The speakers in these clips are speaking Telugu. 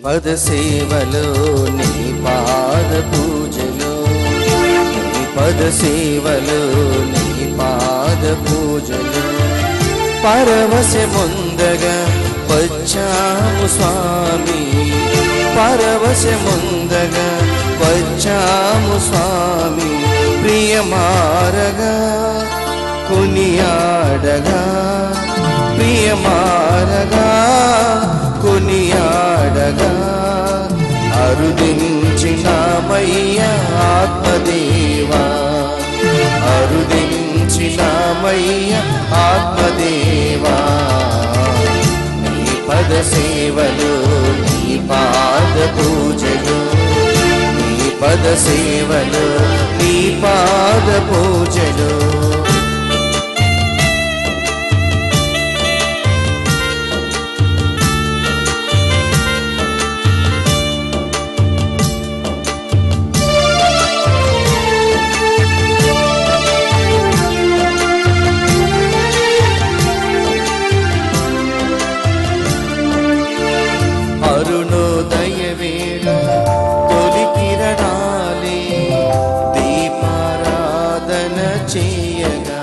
పద సేవలో నీ పాద పూజలో, నీ పద సేవలో నీ పాద పూజలో పరవశముందగా వచ్చాము స్వామి, పరవశముందగా వచ్చాము స్వామి. ప్రియమారగా కొనియాడగా, ప్రియమారగా కొనియాడగా అరుదించినామయ్య ఆత్మదేవా, అరుదించినామయ్య ఆత్మదేవా. నీ పద సేవలు నీ పాద పూజలు, నీ పద సేవలు నీ పాద పూజలు. అరుణోదయ వేళ తొలి కిరణాలే దీపారాధన చేయగా,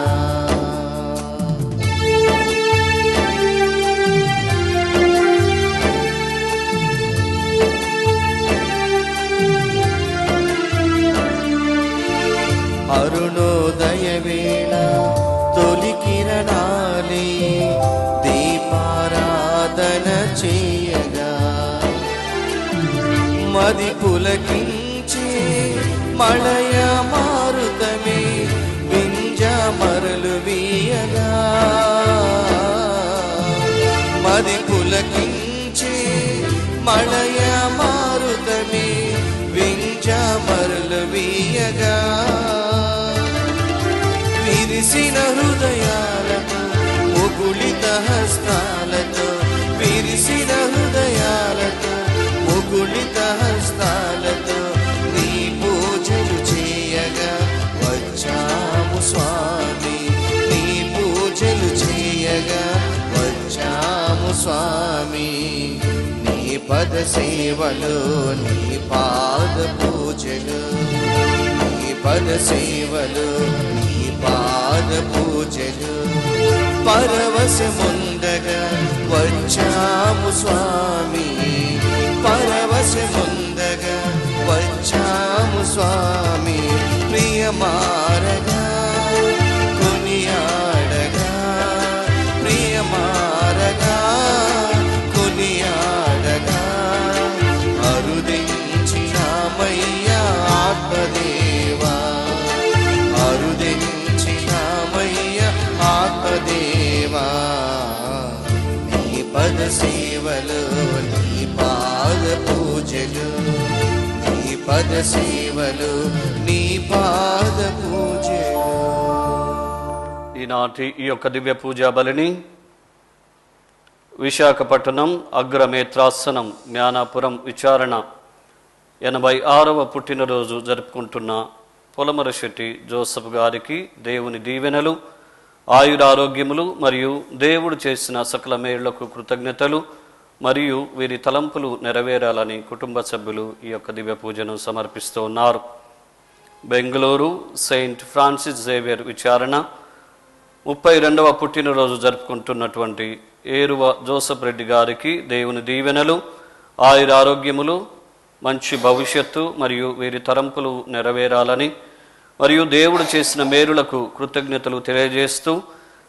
అరుణోదయ వేళ తొలి కిరణాలే దీపారాధన చేయగా మది పులకించే మళయ మారుతమే వింజ మరలు వీయగా, మది పులకించే మళయ మారుతమే వింజ మరలు వీయగా. విరిసిన హృదయాలతో ముగుళిత హస్తాలతో, విరిసిన హృదయాలతో ముగుళిత హస్తాలతో నీ పూజలు చేయగా వచ్చాము స్వామి, నీ పూజలు చేయగా వచ్చాము స్వామి. నీ పద సేవలు నీ పాద పూజలు, నీ పద సేవలు నీ పాద పూజలు పరవశముందగా వచ్చాము స్వామి, పరవశముందగా వచ్చాము స్వామి. ప్రియమారగా కొనియాడగా, ప్రియమారగా కొనియాడగా అరుదించినామయ్య ఆత్మదేవా, అరుదించినామయ్య ఆత్మదేవా. నీ పద సేవలు నీ పాద పూజలు, నీ పద సేవలు నీ పాద పూజలు. ఈనాటి ఈ యొక్క దివ్య పూజా బలిని విశాఖపట్నం అగ్రమేత్రాసనం జ్ఞానాపురం విచారణ 86వ పుట్టినరోజు జరుపుకుంటున్న పొలమరశెట్టి జోసఫ్ గారికి దేవుని దీవెనలు, ఆయురారోగ్యములు మరియు దేవుడు చేసిన సకల మేళ్లకు కృతజ్ఞతలు మరియు వీరి తలంపులు నెరవేరాలని కుటుంబ సభ్యులు ఈ యొక్క దివ్య పూజను సమర్పిస్తూ ఉన్నారు. బెంగళూరు సెయింట్ ఫ్రాన్సిస్ జేవియర్ విచారణ 32వ పుట్టినరోజు జరుపుకుంటున్నటువంటి ఏరువ జోసఫ్ రెడ్డి గారికి దేవుని దీవెనలు, ఆయురారోగ్యములు, మంచి భవిష్యత్తు మరియు వీరి తలంపులు నెరవేరాలని మరియు దేవుడు చేసిన మేలులకు కృతజ్ఞతలు తెలియజేస్తూ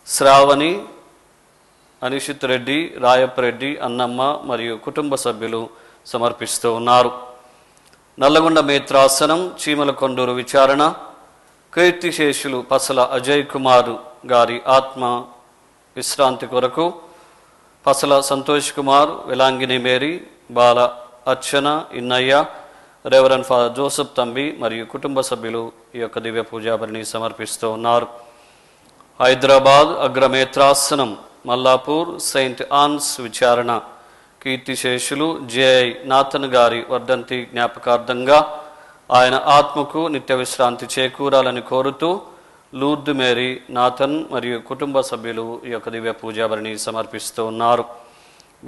శ్రావణి, అనిషిత్ రెడ్డి, రాయప్పరెడ్డి, అన్నమ్మ మరియు కుటుంబ సభ్యులు సమర్పిస్తూ ఉన్నారు. నల్లగొండ మేత్రాసనం చీమలకొండూరు విచారణ కీర్తిశేషులు పసల అజయ్ కుమార్ గారి ఆత్మ విశ్రాంతి కొరకు పసల సంతోష్ కుమార్, వెలాంగిని మేరీ, బాల అర్చన, ఇన్నయ్య, రెవరెండ్ ఫాదర్ జోసఫ్ తంబి మరియు కుటుంబ సభ్యులు ఈ యొక్క దివ్య పూజాబలిని సమర్పిస్తూ ఉన్నారు. హైదరాబాద్ అగ్రమేత్రాసనం మల్లాపూర్ సెయింట్ ఆన్స్ విచారణ కీర్తిశేషులు జేఐ నాథన్ గారి వర్ధంతి జ్ఞాపకార్థంగా ఆయన ఆత్మకు నిత్య విశ్రాంతి చేకూరాలని కోరుతూ లూర్దు మేరీ, నాథన్ మరియు కుటుంబ సభ్యులు ఈ యొక్క దివ్య పూజాబలిని సమర్పిస్తూ ఉన్నారు.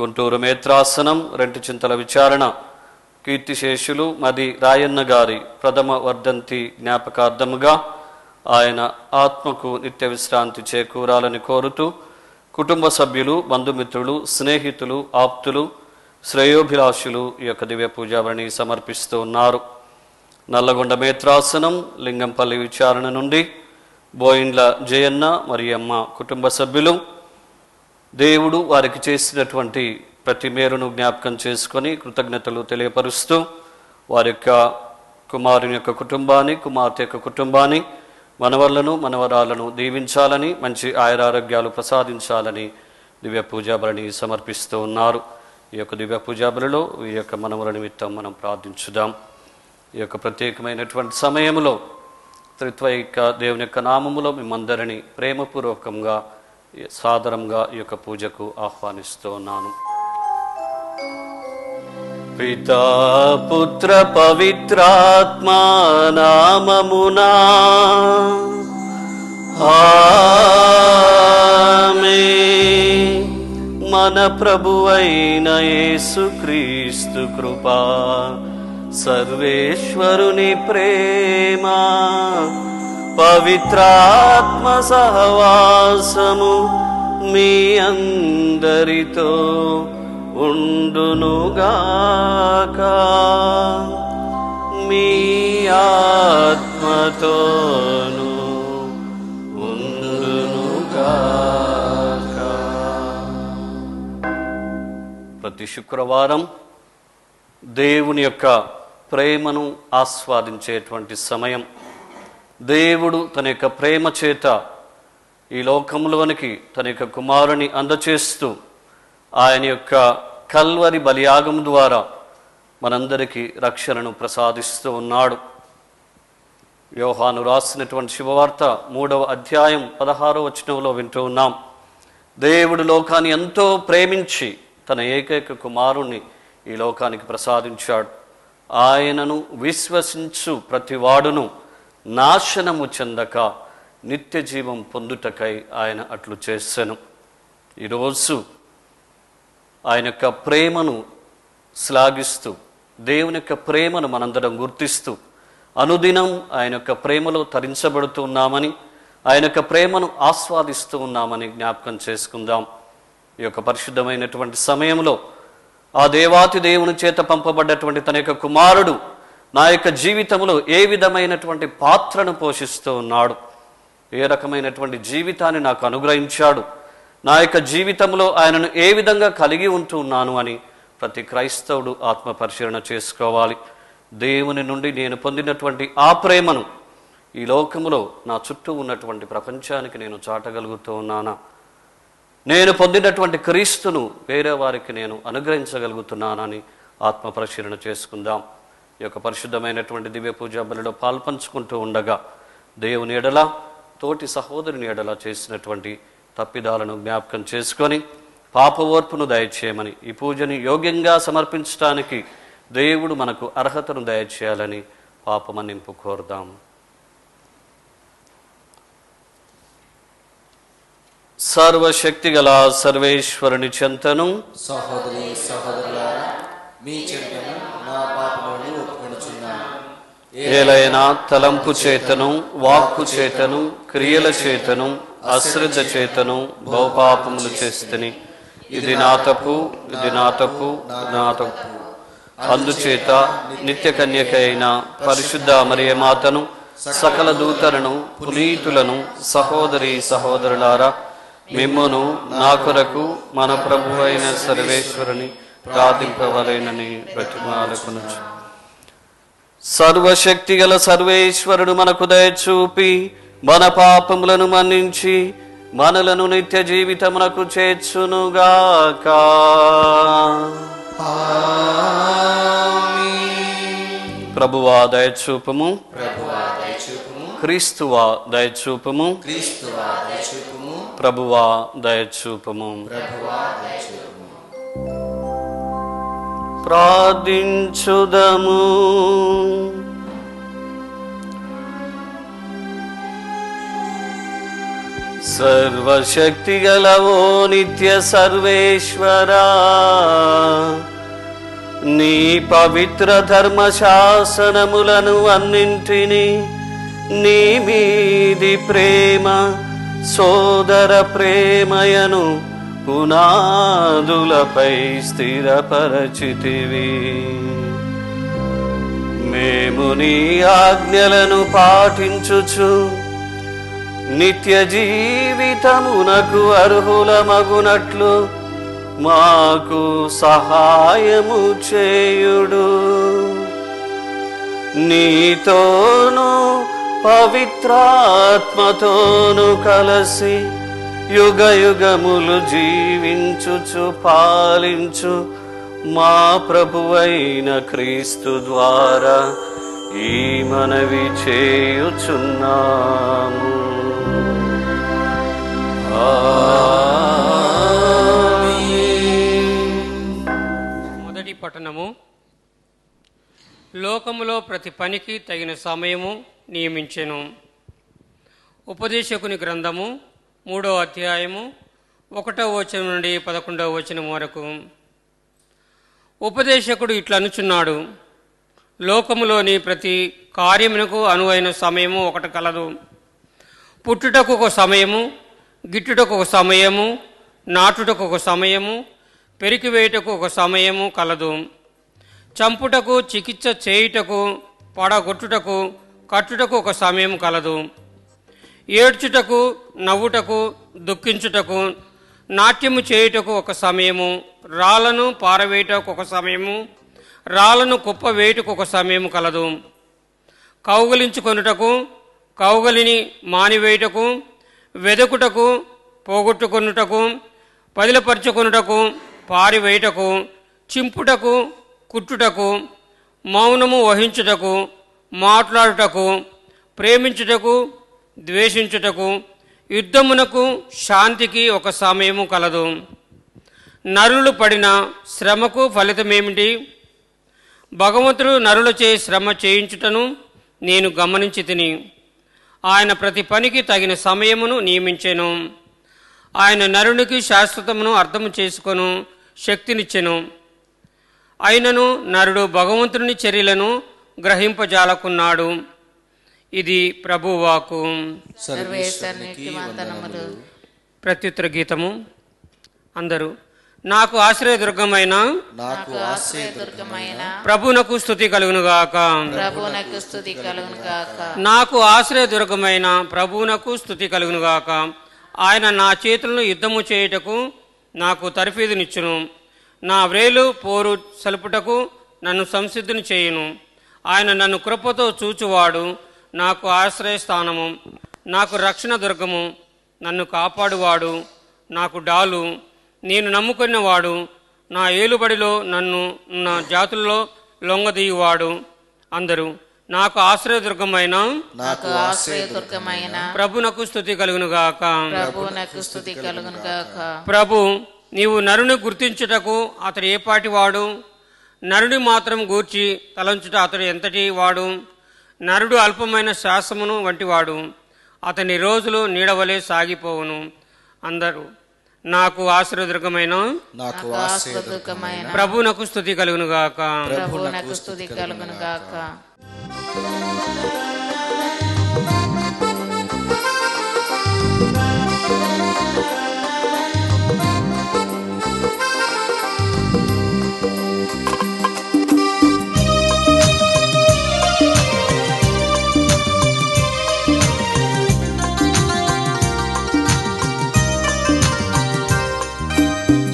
గుంటూరు మేత్రాసనం రెంటి చింతల విచారణ కీర్తిశేషులు మది రాయన్న గారి ప్రథమ వర్ధంతి జ్ఞాపకార్థముగా ఆయన ఆత్మకు నిత్య విశ్రాంతి చేకూరాలని కోరుతూ కుటుంబ సభ్యులు, బంధుమిత్రులు, స్నేహితులు, ఆప్తులు, శ్రేయోభిలాషులు ఈ యొక్క దివ్య పూజావళిని సమర్పిస్తూ ఉన్నారు. నల్లగొండ మేత్రాసనం లింగంపల్లి విచారణ నుండి బోయిండ్ల జయన్న మరియమ్మ కుటుంబ సభ్యులు దేవుడు వారికి చేసినటువంటి ప్రతి మేరును జ్ఞాపకం చేసుకొని కృతజ్ఞతలు తెలియపరుస్తూ వారి యొక్క కుమారుని యొక్క కుటుంబాన్ని, కుమార్తె యొక్క కుటుంబాన్ని, మనవళ్లను మనవరాలను దీవించాలని, మంచి ఆయురారోగ్యాలు ప్రసాదించాలని దివ్య పూజాబలిని సమర్పిస్తూ ఉన్నారు. ఈ యొక్క దివ్య పూజాబలిలో ఈ యొక్క మనవల నిమిత్తం మనం ప్రార్థించుదాం. ఈ యొక్క ప్రత్యేకమైనటువంటి సమయంలో త్రిత్వైక దేవుని యొక్క నామములో మిమ్మందరినీ ప్రేమపూర్వకంగా సాదరంగా ఈ యొక్క పూజకు ఆహ్వానిస్తూ ఉన్నాను. పితా పుత్ర పవిత్రాత్మా నామమునా ఆమేన్. మన ప్రభువైన యేసుక్రీస్తు కృపా, సర్వేశ్వరుని ప్రేమ, పవిత్రాత్మ సహవాసము మీ అందరితో ఉండునుగాక. మీ ఆత్మతోను ఉండునుగాక. ప్రతి శుక్రవారం దేవుని యొక్క ప్రేమను ఆస్వాదించేటువంటి సమయం. దేవుడు తన యొక్క ప్రేమ చేత ఈ లోకంలోనికి తన యొక్క కుమారుని అందచేస్తూ ఆయన యొక్క కల్వరి బలియాగం ద్వారా మనందరికీ రక్షణను ప్రసాదిస్తూ ఉన్నాడు. యోహాను రాసినటువంటి శుభవార్త 3వ అధ్యాయం 16వ వచనంలో వింటూ ఉన్నాం. దేవుడు లోకాన్ని ఎంతో ప్రేమించి తన ఏకైక కుమారుణ్ణి ఈ లోకానికి ప్రసాదించాడు. ఆయనను విశ్వసించు ప్రతివాడును నాశనము చెందక నిత్య జీవం పొందుటకై ఆయన అట్లు చేసెను. ఈరోజు ఆయన యొక్క ప్రేమను శ్లాఘిస్తూ, దేవుని యొక్క ప్రేమను మనందరం గుర్తిస్తూ అనుదినం ఆయన యొక్క ప్రేమలో తరించబడుతూ ఉన్నామని, ఆయన యొక్క ప్రేమను ఆస్వాదిస్తూ ఉన్నామని జ్ఞాపకం చేసుకుందాం. ఈ యొక్క పరిశుద్ధమైనటువంటి సమయంలో ఆ దేవాతి దేవుని చేత పంపబడ్డటువంటి తన యొక్క కుమారుడు నా యొక్క జీవితంలో ఏ విధమైనటువంటి పాత్రను పోషిస్తూ ఉన్నాడు, ఏ రకమైనటువంటి జీవితాన్ని నాకు అనుగ్రహించాడు, నా యొక్క జీవితంలో ఆయనను ఏ విధంగా కలిగి ఉంటూ ఉన్నాను అని ప్రతి క్రైస్తవుడు ఆత్మ పరిశీలన చేసుకోవాలి. దేవుని నుండి నేను పొందినటువంటి ఆ ప్రేమను ఈ లోకములో నా చుట్టూ ఉన్నటువంటి ప్రపంచానికి నేను చాటగలుగుతూ ఉన్నానా? నేను పొందినటువంటి క్రీస్తును వేరే వారికి నేను అనుగ్రహించగలుగుతున్నానని ఆత్మ పరిశీలన చేసుకుందాం. ఈ యొక్క పరిశుద్ధమైనటువంటి దివ్య పూజా బలిలో పాల్పంచుకుంటూ ఉండగా దేవుని ఎడల, తోటి సహోదరుని ఎడల చేసినటువంటి తప్పిదాలను జ్ఞాపకం చేసుకొని పాప ఓర్పును దయచేయమని, ఈ పూజని యోగ్యంగా సమర్పించడానికి దేవుడు మనకు అర్హతను దయచేయాలని పాపమన్నింపు కోరుదాం. సర్వశక్తి గల సర్వేశ్వరుని చెంతను సహోదరి సహోదరులారా, మీ చెంతను నా పాపములను ఒప్పుకొనుచున్నాను. ఏలైనా తలంపు చేతను, వాక్కు చేతను, క్రియల చేతను, అశ్రద్ధ చేతను బహుపాపములు చేస్తుని. ఇది నా తప్పు, ఇది నా తప్పు, నా తప్పు. అందుచేత నిత్య కన్యక అయిన పరిశుద్ధ మరియమాతను, సకల దూతలను, పునీతులను, సహోదరి సహోదరులారా, మిమ్మును నా కొరకు మన ప్రభు అయిన సర్వేశ్వరుని ప్రార్థింపవలెనని బ్రతిమాలుకొనుచు. సర్వశక్తి గల సర్వేశ్వరుడు మనకు దయచూపి మన పాపములను మన్నించి మనలను నిత్య జీవితమునకు చేర్చునుగాక. ప్రభువా దయచూపము, క్రీస్తువా దయచూపము, ప్రభువా దయచూపము. ప్రార్థించుదము. సర్వశక్తి గలవో నిత్య సర్వేశ్వరా, నీ పవిత్ర ధర్మశాసనములను అన్నింటినీ నీ మీది ప్రేమ సోదర ప్రేమయను పునాదులపై స్థిరపరచితివి. మేము నీ ఆజ్ఞలను పాటించుచు నిత్య జీవితమునకు అర్హులమగునట్లు మాకు సహాయము చేయుడు. నీతోను పవిత్రాత్మతోను కలసి యుగ యుగములు జీవించుచు పాలించు మా ప్రభువైన క్రీస్తు ద్వారా ఈ మనవి చేయుచున్నాము. మొదటి పట్టణము. లోకములో ప్రతి పనికి తగిన సమయము నియమించెను. ఉపదేశకుని గ్రంథము 3వ అధ్యాయము 1వ వచనం నుండి 11వ వచనం వరకు. ఉపదేశకుడు ఇట్లనుచున్నాడు, లోకములోని ప్రతి కార్యమునకు అనువైన సమయము ఒకటి కలదు. పుట్టుటకు ఒక సమయము, గిట్టుటకు ఒక సమయము, నాటుటకు ఒక సమయము, పెరికివేయుటకు ఒక సమయము కలదు. చంపుటకు, చికిత్స చేయుటకు, పడగొట్టుటకు, కట్టుటకు ఒక సమయం కలదు. ఏడ్చుటకు, నవ్వుటకు, దుఃఖించుటకు, నాట్యము చేయుటకు ఒక సమయము, రాళ్లను పారవేయుటకు ఒక సమయము, రాళ్లను కుప్పవేయుటకు ఒక సమయం కలదు. కౌగలించుకొనుటకు, కౌగలిని మానివేయుటకు, వెదకుటకు, పోగొట్టుకొనుటకు, పదిలపరుచుకొనుటకు, పారివేయుటకు, చింపుటకు, కుట్టుటకు, మౌనము వహించుటకు, మాట్లాడుటకు, ప్రేమించుటకు, ద్వేషించుటకు, యుద్ధమునకు, శాంతికి ఒక సమయము కలదు. నరులు పడిన శ్రమకు ఫలితమేమిటి? భగవంతుడు నరులచే శ్రమ చేయించుటను నేను గమనించి తిని, ఆయన ప్రతి పనికి తగిన సమయమును నియమించెను. ఆయన నరునికి శాశ్వతమును అర్థము చేసుకొను శక్తినిచ్చెను. అయినను నరుడు భగవంతుని చర్యలను గ్రహింపజాలకున్నాడు. ఇది ప్రభువాకు. సర్వేశ్వరునికి వందనములు. ప్రత్యుత్తర గీతము. అందరూ నాకు ఆశ్రయదుర్గమైన ప్రభునకు స్తుతి కలుగునుగాక. ప్రభునకు స్తుతి కలుగునుగాక. నాకు ఆశ్రయదుర్గమైన ప్రభునకు స్తుతి కలుగునుగాక. ఆయన నా చేతులను యుద్ధము చేయుటకు నాకు తర్ఫీదునిచ్చును. నా వ్రేలు పోరు సలుపుటకు నన్ను సంసిద్ధుని చేయును. ఆయన నన్ను కృపతో చూచువాడు, నాకు ఆశ్రయస్థానము, నాకు రక్షణ దుర్గము, నన్ను కాపాడువాడు, నాకు డాలు, నేను నమ్ముకున్నవాడు, నా ఏలుబడిలో నన్ను నా జాతుల్లో లొంగదీయువాడు. అందరూ నాకు ఆశ్రయదుర్గమైన ప్రభునకు స్తుతి కలుగునుగాక. ప్రభునకు స్తుతి కలుగునుగాక. ప్రభు, నీవు నరుని గుర్తించుటకు అతడు ఏపాటి వాడు? నరుని మాత్రం గూర్చి తలంచుట అతడు ఎంతటి వాడు? నరుడు అల్పమైన శ్వాసమును వంటివాడు, అతని రోజులు నీడవలే సాగిపోవును. అందరూ నాకు ఆశ్రయదుర్గమైన ప్రభునకు స్తుతి కలుగునుగాక. ప్రభునకు స్తుతి కలుగునుగాక.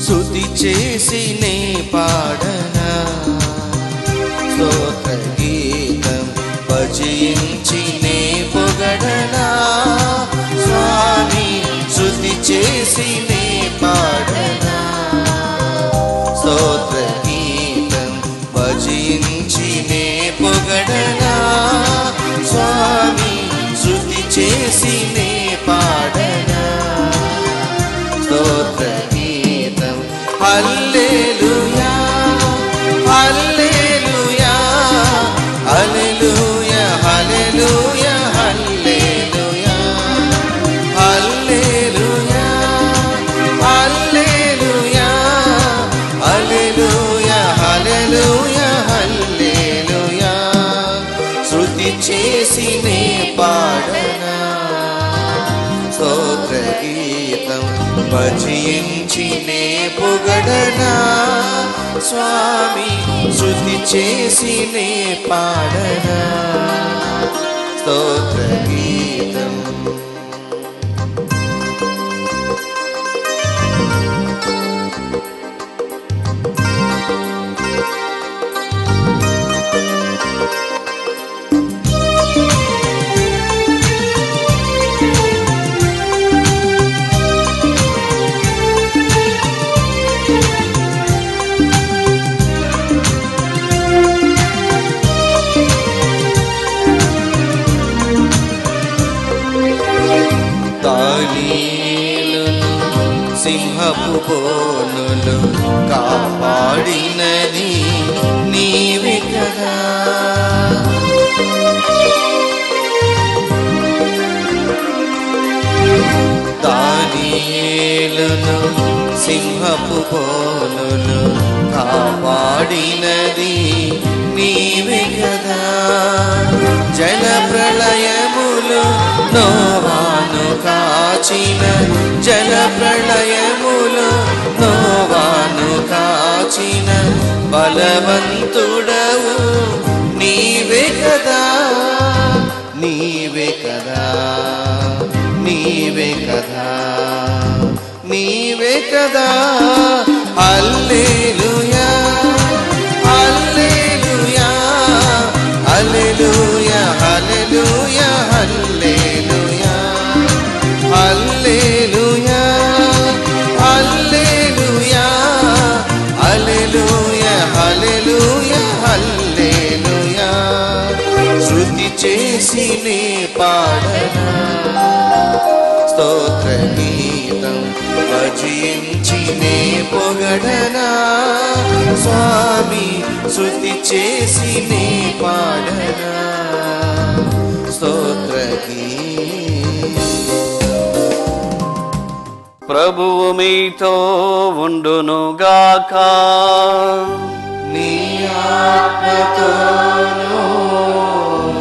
స్తుతి చేసి నే పాడనా, స్తోత్ర గీతం భజించి నే పొగడనా. స్వామి స్తుతి చేసి నే పాడనా, స్తోత్ర గీతం భజించి నే పొగడనా. స్వామి స్తుతి చేసి నే పాడనా, స్తోత్ర హల్లెలూయా హల్లెలూయా హల్లెలూయా హల్లెలూయా హల్లెలూయా హల్లెలూయా భజించి నే పొగడనా, స్వామి శృతి చేసి నే పాడనా స్తోత్ర గీతం. సింహపు బోనులు కాపాడినది నీవే కదా, దానియేలును సింహపు బోనులు కాపాడినది నీవే కదా, జల ప్రళయములు నోవాను కాచిన, జల ప్రళయములు నోవాను కాచిన బలవంతుడవు నీవే కదా, నీవే కదా, నీవే కదా, నీవే కదా. హల్లెలూయా హల్లెలూయా హల్లెలూయా హల్లెలూయా హల్లెలూయా హల్లెలూయా హల్లెలూయా హల్లెలూయా హల్లెలూయా హల్లెలూయా. శృతి చేసి నే పాడనా స్తోత్ర గీతం, భజించి నే పొగడనా, స్వామి శృతి చేసి నే పాడనా స్తోత్ర గీతం. ప్రభువు మీతో ఉండునుగాక, నీ ఆత్మతోనూ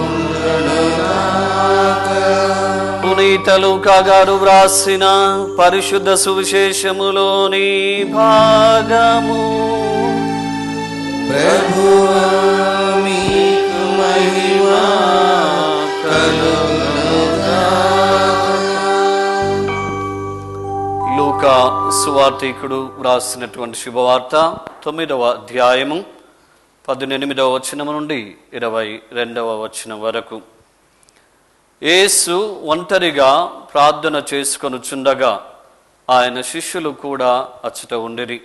ఉండునుగాక. పునీత లూకా గారు వ్రాసిన పరిశుద్ధ సువిశేషములోని భాగము. ప్రభువా మీకు మహిమ కలుగునుగాక. లూకా సువార్తికుడు వ్రాసినటువంటి శుభవార్త 9వ అధ్యాయము 18వ వచనము నుండి 22వ వచనం వరకు. యేసు ఒంటరిగా ప్రార్థన చేసుకొనుచుండగా ఆయన శిష్యులు కూడా అచ్చట ఉండిరి.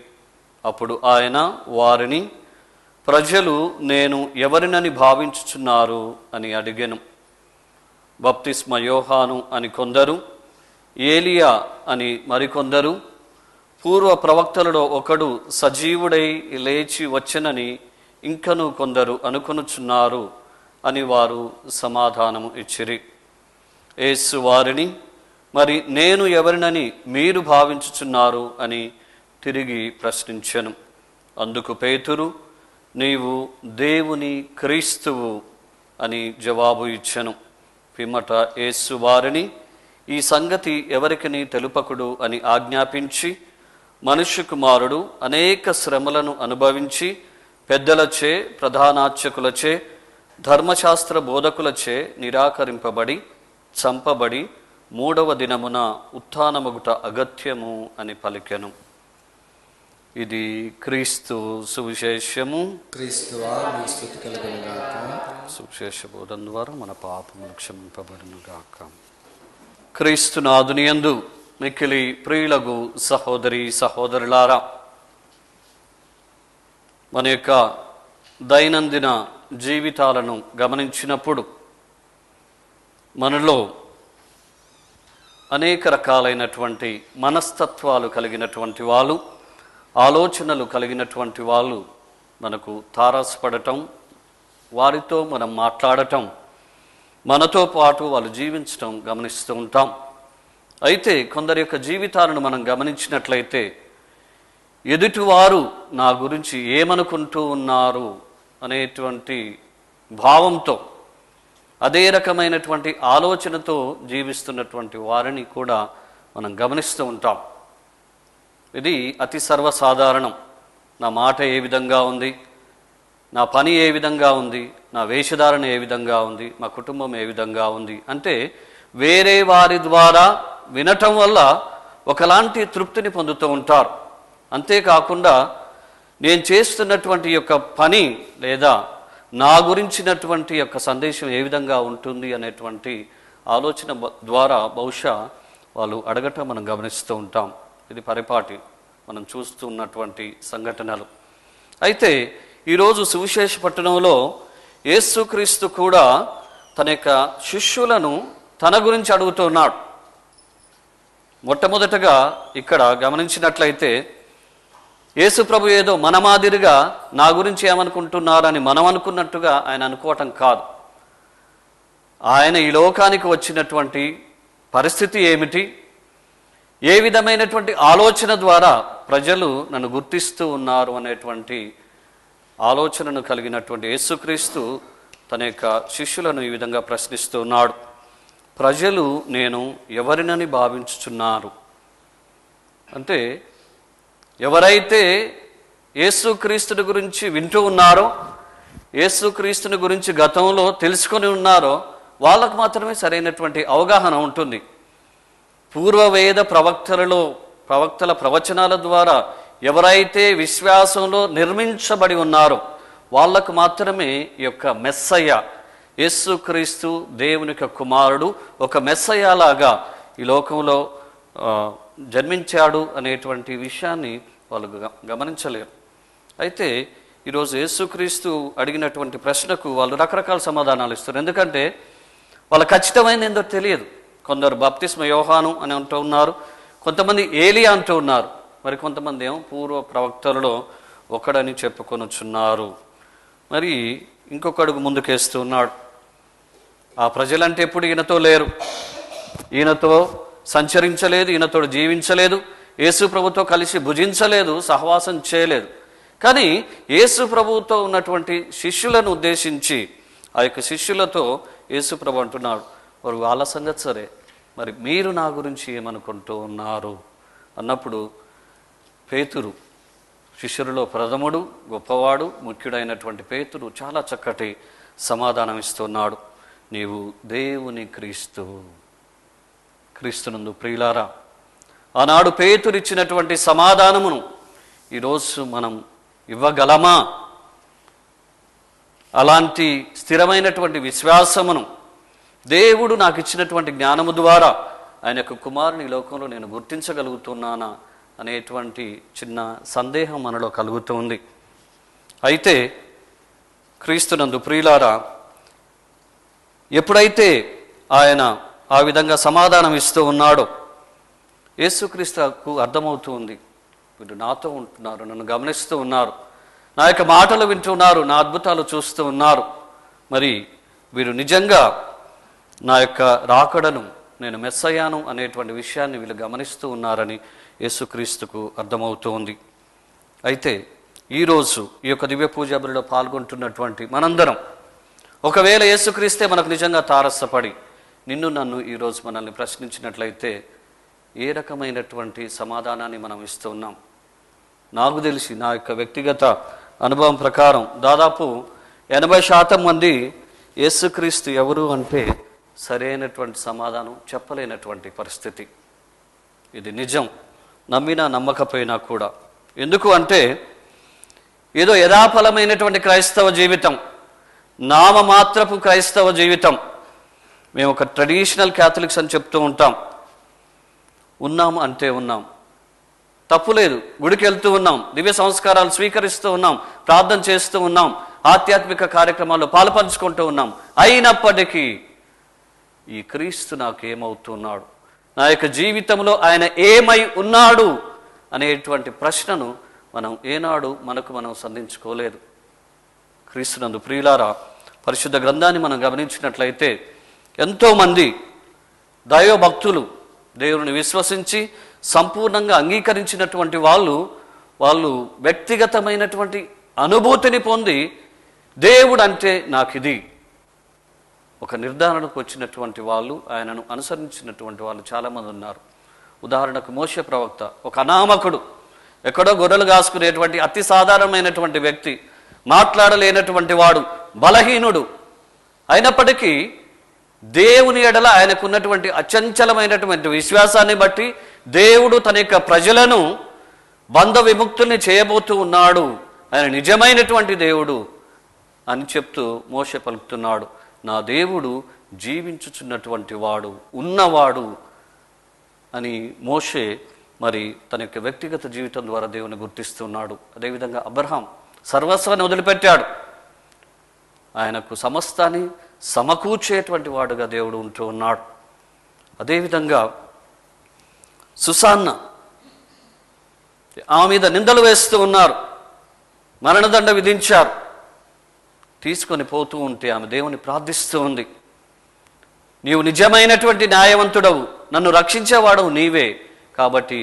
అప్పుడు ఆయన వారిని, ప్రజలు నేను ఎవరినని భావించుచున్నారు అని అడిగెను. బప్తిస్మ యోహాను అని కొందరు, ఏలియా అని మరికొందరు, పూర్వ ప్రవక్తలలో ఒకడు సజీవుడై లేచి వచ్చెనని ఇంకను కొందరు అనుకొనుచున్నారు అని వారు సమాధానము ఇచ్చిరి. యేసు వారిని, మరి నేను ఎవరినని మీరు భావించుచున్నారు అని తిరిగి ప్రశ్నించెను. అందుకు పేతురు, నీవు దేవుని క్రీస్తువు అని జవాబు ఇచ్చెను. పిమ్మట యేసు వారిని, ఈ సంగతి ఎవరికిని తెలుపకుడు అని ఆజ్ఞాపించి, మనుష్య కుమారుడు అనేక శ్రమలను అనుభవించి పెద్దలచే, ప్రధానార్చకులచే, ధర్మశాస్త్ర బోధకులచే నిరాకరింపబడి చంపబడి 3వ దినమున ఉత్థానమగుట అగత్యము అని పలికెను. ఇది క్రీస్తు సువిశేషము. క్రీస్తువా మీ స్తుతి కలుగునుగాక. సువిశేష బోధన ద్వారా మన పాపములు క్షమింపబడునుగాక. క్రీస్తునాథునియందు మిక్కిలి ప్రియులగు సహోదరి సహోదరులారా, మన యొక్క దైనందిన జీవితాలను గమనించినప్పుడు మనలో అనేక రకాలైనటువంటి మనస్తత్వాలు కలిగినటువంటి వాళ్ళు, ఆలోచనలు కలిగినటువంటి వాళ్ళు మనకు తారసపడటం, వారితో మనం మాట్లాడటం, మనతో పాటు వాళ్ళు జీవించటం గమనిస్తూ ఉంటాం. అయితే కొందరి యొక్క జీవితాలను మనం గమనించినట్లయితే ఎదుటివారు నా గురించి ఏమనుకుంటూ ఉన్నారు అనేటువంటి భావంతో, అదే రకమైనటువంటి ఆలోచనతో జీవిస్తున్నటువంటి వారిని కూడా మనం గమనిస్తూ ఉంటాం. ఇది అతి సర్వసాధారణం. నా మాట ఏ విధంగా ఉంది, నా పని ఏ విధంగా ఉంది, నా వేషధారణ ఏ విధంగా ఉంది, మా కుటుంబం ఏ విధంగా ఉంది అంటే వేరే వారి ద్వారా వినటం వల్ల ఒకలాంటి తృప్తిని పొందుతూ ఉంటారు. అంతేకాకుండా నేను చేస్తున్నటువంటి యొక్క పని లేదా నా గురించినటువంటి యొక్క సందేశం ఏ విధంగా ఉంటుంది అనేటువంటి ఆలోచన ద్వారా బహుశా వాళ్ళు అడగటం మనం గమనిస్తూ ఉంటాం. ఇది పరిపాటి మనం చూస్తున్నటువంటి సంఘటనలు. అయితే ఈరోజు సువిశేష పట్టణంలో యేసుక్రీస్తు కూడా తన యొక్క శిష్యులను తన గురించి అడుగుతున్నాడు. మొట్టమొదటగా ఇక్కడ గమనించినట్లయితే యేసు ప్రభు ఏదో మన మాదిరిగా నా గురించి ఏమనుకుంటున్నారని మనం అనుకున్నట్టుగా ఆయన అనుకోవటం కాదు. ఆయన ఈ లోకానికి వచ్చినటువంటి పరిస్థితి ఏమిటి, ఏ విధమైనటువంటి ఆలోచన ద్వారా ప్రజలు నన్ను గుర్తిస్తూ ఉన్నారు అనేటువంటి ఆలోచనను కలిగినటువంటి యేసుక్రీస్తు తన యొక్క శిష్యులను ఈ విధంగా ప్రశ్నిస్తూ ఉన్నాడు. ప్రజలు నేను ఎవరినని భావించుచున్నారు అంటే ఎవరైతే యేసుక్రీస్తుని గురించి వింటూ ఉన్నారో, యేసుక్రీస్తుని గురించి గతంలో తెలుసుకొని ఉన్నారో వాళ్ళకు మాత్రమే సరైనటువంటి అవగాహన ఉంటుంది. పూర్వవేద ప్రవక్తల ప్రవచనాల ద్వారా ఎవరైతే విశ్వాసంలో నిర్మించబడి ఉన్నారో వాళ్ళకు మాత్రమే ఈ యొక్క మెస్సయ్య, యేసుక్రీస్తు దేవుని యొక్క కుమారుడు, ఒక మెస్సయ్యలాగా ఈ లోకంలో జన్మించాడు అనేటువంటి విషయాన్ని వాళ్ళు గమనించలేరు. అయితే ఈరోజు యేసుక్రీస్తు అడిగినటువంటి ప్రశ్నకు వాళ్ళు రకరకాల సమాధానాలు ఇస్తారు. ఎందుకంటే వాళ్ళ ఖచ్చితమైనది ఏందో తెలియదు. కొందరు బాప్తిస్మ యోహాను అని అంటూ ఉన్నారు, కొంతమంది ఏలియా అంటూ ఉన్నారు, మరి కొంతమంది ఏమో పూర్వ ప్రవక్తలలో ఒకడని చెప్పుకొనుచున్నారు. మరి ఇంకొక అడుగు ముందుకేస్తూ ఉన్నాడు. ఆ ప్రజలంటే ఎప్పుడు ఈయనతో లేరు, ఈయనతో సంచరించలేదు, ఈయనతో జీవించలేదు, యేసు ప్రభుతో కలిసి భుజించలేదు, సహవాసం చేయలేదు. కానీ యేసు ప్రభుతో ఉన్నటువంటి శిష్యులను ఉద్దేశించి ఆ యొక్క శిష్యులతో యేసు ప్రభు అంటున్నాడు, వారు వాళ్ళ సంగతి సరే, మరి మీరు నా గురించి ఏమనుకుంటూ ఉన్నారు అన్నప్పుడు పేతురు, శిష్యులలో ప్రథముడు, గొప్పవాడు, ముఖ్యుడైనటువంటి పేతురు చాలా చక్కటి సమాధానం ఇస్తున్నాడు. నీవు దేవుని క్రీస్తునందు ప్రియులారా, ఆనాడు పేతురు ఇచ్చినటువంటి సమాధానమును ఈరోజు మనం ఇవ్వగలమా? అలాంటి స్థిరమైనటువంటి విశ్వాసమును దేవుడు నాకు ఇచ్చినటువంటి జ్ఞానము ద్వారా ఆయన యొక్క కుమారుని లోకంలో నేను గుర్తించగలుగుతున్నానా అనేటువంటి చిన్న సందేహం మనలో కలుగుతుంది. అయితే క్రీస్తునందు ప్రియులారా, ఎప్పుడైతే ఆయన ఆ విధంగా సమాధానం ఇస్తూ ఉన్నాడో యేసుక్రీస్తుకు అర్థమవుతూ ఉంది, వీరు నాతో ఉంటున్నారు, నన్ను గమనిస్తూ ఉన్నారు, నా యొక్క మాటలు వింటున్నారు, నా అద్భుతాలు చూస్తూ ఉన్నారు, మరి వీరు నిజంగా నా యొక్క రాకడను, నేను మెస్సయ్యాను అనేటువంటి విషయాన్ని వీళ్ళు గమనిస్తూ ఉన్నారని యేసుక్రీస్తుకు అర్థమవుతూ ఉంది. అయితే ఈరోజు ఈ యొక్క దివ్య పూజా బలిలో పాల్గొంటున్నటువంటి మనందరం ఒకవేళ యేసుక్రీస్తే మనకు నిజంగా తారసపడి నిన్ను నన్ను ఈరోజు మనల్ని ప్రశ్నించినట్లయితే ఏ రకమైనటువంటి సమాధానాన్ని మనం ఇస్తూ ఉన్నాం? నాకు తెలిసి నా యొక్క వ్యక్తిగత అనుభవం ప్రకారం దాదాపు 80% మంది యేసుక్రీస్తు ఎవరు అంటే సరైనటువంటి సమాధానం చెప్పలేనటువంటి పరిస్థితి. ఇది నిజం, నమ్మినా నమ్మకపోయినా కూడా. ఎందుకు అంటే ఏదో యథాఫలమైనటువంటి క్రైస్తవ జీవితం, నామమాత్రపు క్రైస్తవ జీవితం. మేము ఒక ట్రెడిషనల్ క్యాథలిక్స్ అని చెప్తూ ఉంటాం. ఉన్నాం అంటే ఉన్నాం, తప్పులేదు. గుడికి వెళ్తూ ఉన్నాం, దివ్య సంస్కారాలు స్వీకరిస్తూ ఉన్నాం, ప్రార్థన చేస్తూ ఉన్నాం, ఆధ్యాత్మిక కార్యక్రమాల్లో పాలుపంచుకుంటూ ఉన్నాం. అయినప్పటికీ ఈ క్రీస్తు నాకు ఏమవుతున్నాడు, నా యొక్క జీవితంలో ఆయన ఏమై ఉన్నాడు అనేటువంటి ప్రశ్నను మనం ఏనాడు మనం సంధించుకోలేదు. క్రీస్తునందు ప్రియులారా, పరిశుద్ధ గ్రంథాన్ని మనం గమనించినట్లయితే ఎంతోమంది దైవభక్తులు, దేవుని విశ్వసించి సంపూర్ణంగా అంగీకరించినటువంటి వాళ్ళు వ్యక్తిగతమైనటువంటి అనుభూతిని పొంది దేవుడు అంటే నాకిది ఒక నిర్ధారణకు వచ్చినటువంటి వాళ్ళు, ఆయనను అనుసరించినటువంటి వాళ్ళు చాలామంది ఉన్నారు. ఉదాహరణకు మోషే ప్రవక్త ఒక అనామకుడు, ఎక్కడో గొర్రెలు కాసుకునేటువంటి అతి సాధారణమైనటువంటి వ్యక్తి, మాట్లాడలేనటువంటి వాడు, బలహీనుడు. అయినప్పటికీ దేవుని ఎడల ఆయనకున్నటువంటి అచంచలమైనటువంటి విశ్వాసాన్ని బట్టి దేవుడు తన యొక్క ప్రజలను బంధ విముక్తుల్ని చేయబోతూ ఉన్నాడు, ఆయన నిజమైనటువంటి దేవుడు అని చెప్తూ మోషే పలుకుతున్నాడు. నా దేవుడు జీవించుచున్నటువంటి వాడు, ఉన్నవాడు అని మోషే మరి తన యొక్క వ్యక్తిగత జీవితం ద్వారా దేవుని గుర్తిస్తున్నాడు. అదేవిధంగా అబ్రహాం సర్వస్వాన్ని వదిలిపెట్టాడు. ఆయనకు సమస్తాన్ని సమకూర్చేటువంటి వాడుగా దేవుడు ఉంటూ ఉన్నాడు. అదేవిధంగా సుసాన్న, ఆమె మీద నిందలు వేస్తూ ఉన్నారు, మరణదండ విధించారు. తీసుకొని పోతూ ఉంటే ఆమె దేవుని ప్రార్థిస్తూ ఉంది, నీవు నిజమైనటువంటి న్యాయవంతుడవు, నన్ను రక్షించేవాడవు నీవే, కాబట్టి